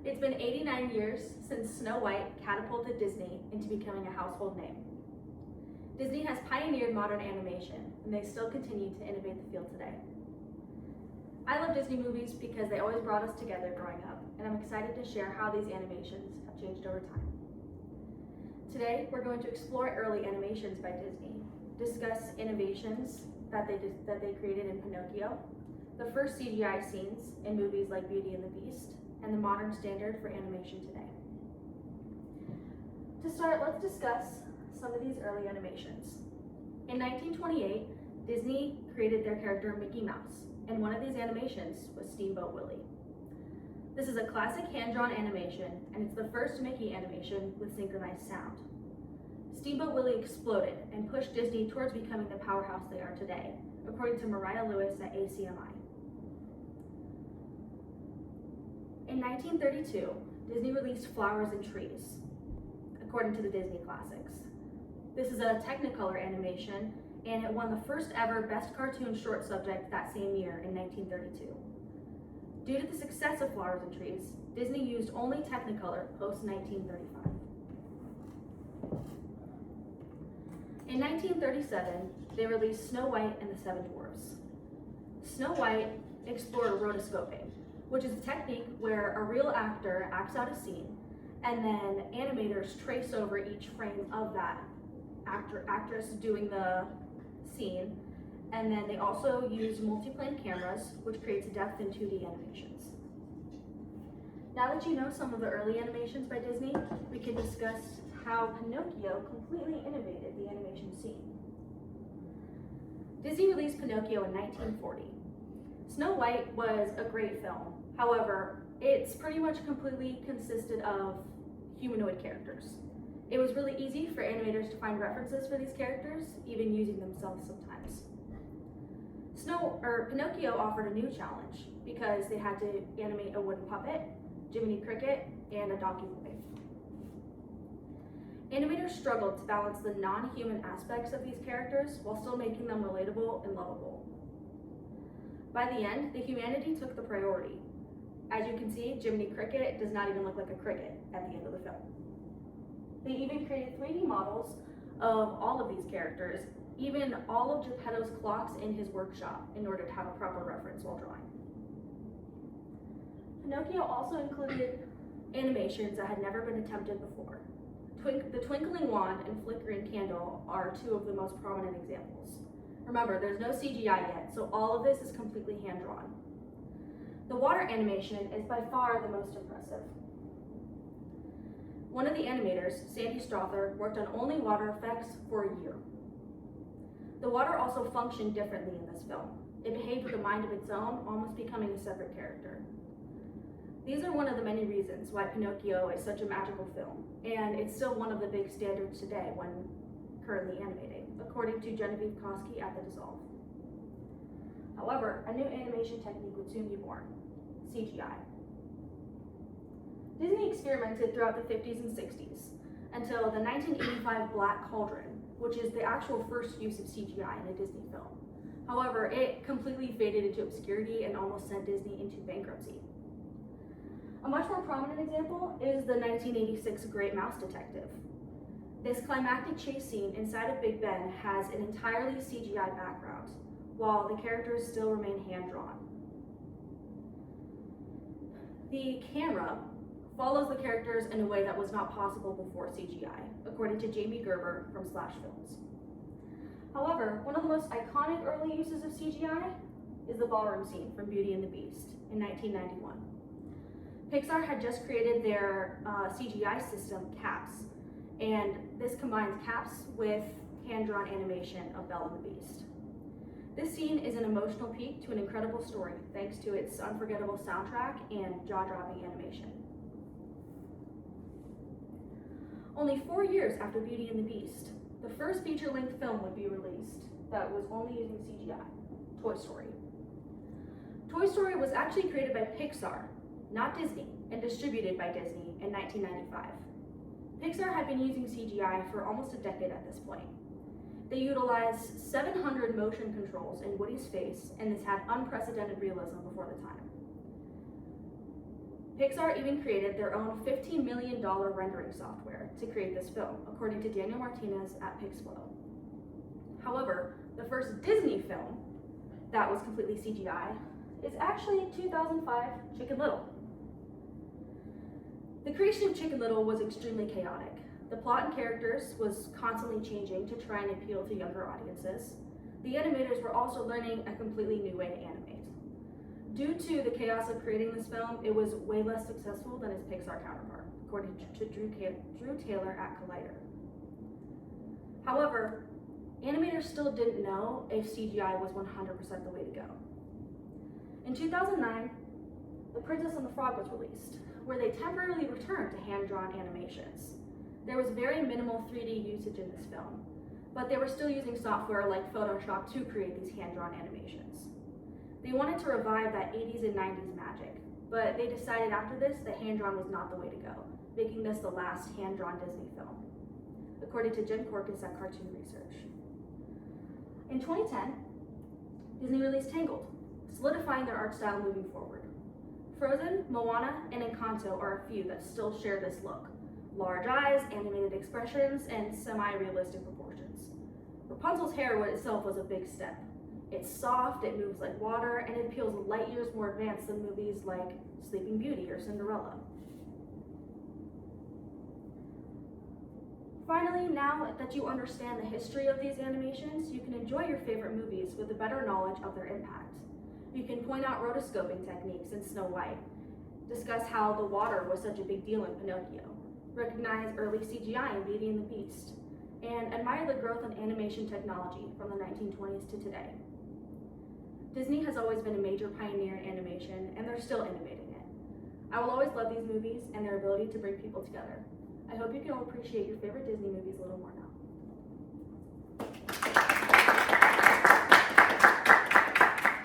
It's been 89 years since Snow White catapulted Disney into becoming a household name. Disney has pioneered modern animation, and they still continue to innovate the field today. I love Disney movies because they always brought us together growing up, and I'm excited to share how these animations have changed over time. Today, we're going to explore early animations by Disney, discuss innovations that they created in Pinocchio, the first CGI scenes in movies like Beauty and the Beast, and the modern standard for animation today. To start, let's discuss some of these early animations. In 1928, Disney created their character Mickey Mouse, and one of these animations was Steamboat Willie. This is a classic hand-drawn animation, and it's the first Mickey animation with synchronized sound. Steamboat Willie exploded and pushed Disney towards becoming the powerhouse they are today, according to Mariah Lewis at ACMI. In 1932, Disney released Flowers and Trees, according to the Disney Classics. This is a Technicolor animation, and it won the first ever Best Cartoon Short Subject that same year in 1932. Due to the success of Flowers and Trees, Disney used only Technicolor post-1935. In 1937, they released Snow White and the Seven Dwarfs. Snow White explored rotoscoping, which is a technique where a real actor acts out a scene, and then animators trace over each frame of that actress doing the scene, and then they also use multiplane cameras, which creates depth in 2D animations. Now that you know some of the early animations by Disney, we can discuss how Pinocchio completely innovated the animation scene. Disney released Pinocchio in 1940. Snow White was a great film. However, it's pretty much completely consisted of humanoid characters. It was really easy for animators to find references for these characters, even using themselves sometimes. Pinocchio offered a new challenge because they had to animate a wooden puppet, Jiminy Cricket, and a donkey boy. Animators struggled to balance the non-human aspects of these characters while still making them relatable and lovable. By the end, the humanity took the priority. As you can see, Jiminy Cricket does not even look like a cricket at the end of the film. They even created 3D models of all of these characters, even all of Geppetto's clocks in his workshop, in order to have a proper reference while drawing. Pinocchio also included animations that had never been attempted before. The twinkling wand and flickering candle are two of the most prominent examples. Remember, there's no CGI yet, so all of this is completely hand-drawn. The water animation is by far the most impressive. One of the animators, Sandy Strother, worked on only water effects for a year. The water also functioned differently in this film. It behaved with a mind of its own, almost becoming a separate character. These are one of the many reasons why Pinocchio is such a magical film, and it's still one of the big standards today when currently animating, according to Genevieve Koski at The Dissolve. However, a new animation technique would soon be born: CGI. Disney experimented throughout the 50s and 60s until the 1985 Black Cauldron, which is the actual first use of CGI in a Disney film. However, it completely faded into obscurity and almost sent Disney into bankruptcy. A much more prominent example is the 1986 Great Mouse Detective. This climactic chase scene inside of Big Ben has an entirely CGI background, while the characters still remain hand-drawn. The camera follows the characters in a way that was not possible before CGI, according to Jamie Gerber from Slash Films. However, one of the most iconic early uses of CGI is the ballroom scene from Beauty and the Beast in 1991. Pixar had just created their CGI system, CAPS, and this combines CAPS with hand-drawn animation of Belle and the Beast. This scene is an emotional peak to an incredible story, thanks to its unforgettable soundtrack and jaw-dropping animation. Only 4 years after Beauty and the Beast, the first feature-length film would be released that was only using CGI, Toy Story. Toy Story was actually created by Pixar, not Disney, and distributed by Disney in 1995. Pixar had been using CGI for almost a decade at this point. They utilized 700 motion controls in Woody's face, and this had unprecedented realism before the time. Pixar even created their own $15 million rendering software to create this film, according to Daniel Martinez at Pixflow. However, the first Disney film that was completely CGI is actually 2005 Chicken Little. The creation of Chicken Little was extremely chaotic. The plot and characters was constantly changing to try and appeal to younger audiences. The animators were also learning a completely new way to animate. Due to the chaos of creating this film, it was way less successful than its Pixar counterpart, according to Drew Taylor at Collider. However, animators still didn't know if CGI was 100% the way to go. In 2009, The Princess and the Frog was released, where they temporarily returned to hand-drawn animations. There was very minimal 3D usage in this film, but they were still using software like Photoshop to create these hand-drawn animations. They wanted to revive that 80s and 90s magic, but they decided after this that hand-drawn was not the way to go, making this the last hand-drawn Disney film, according to Jim Korkis at Cartoon Research. In 2010, Disney released Tangled, solidifying their art style moving forward. Frozen, Moana, and Encanto are a few that still share this look. Large eyes, animated expressions, and semi-realistic proportions. Rapunzel's hair itself was a big step. It's soft, it moves like water, and it feels light years more advanced than movies like Sleeping Beauty or Cinderella. Finally, now that you understand the history of these animations, you can enjoy your favorite movies with a better knowledge of their impact. You can point out rotoscoping techniques in Snow White, discuss how the water was such a big deal in Pinocchio, recognize early CGI in Beauty and the Beast, and admire the growth in animation technology from the 1920s to today. Disney has always been a major pioneer in animation, and they're still innovating it. I will always love these movies and their ability to bring people together. I hope you can all appreciate your favorite Disney movies a little more now.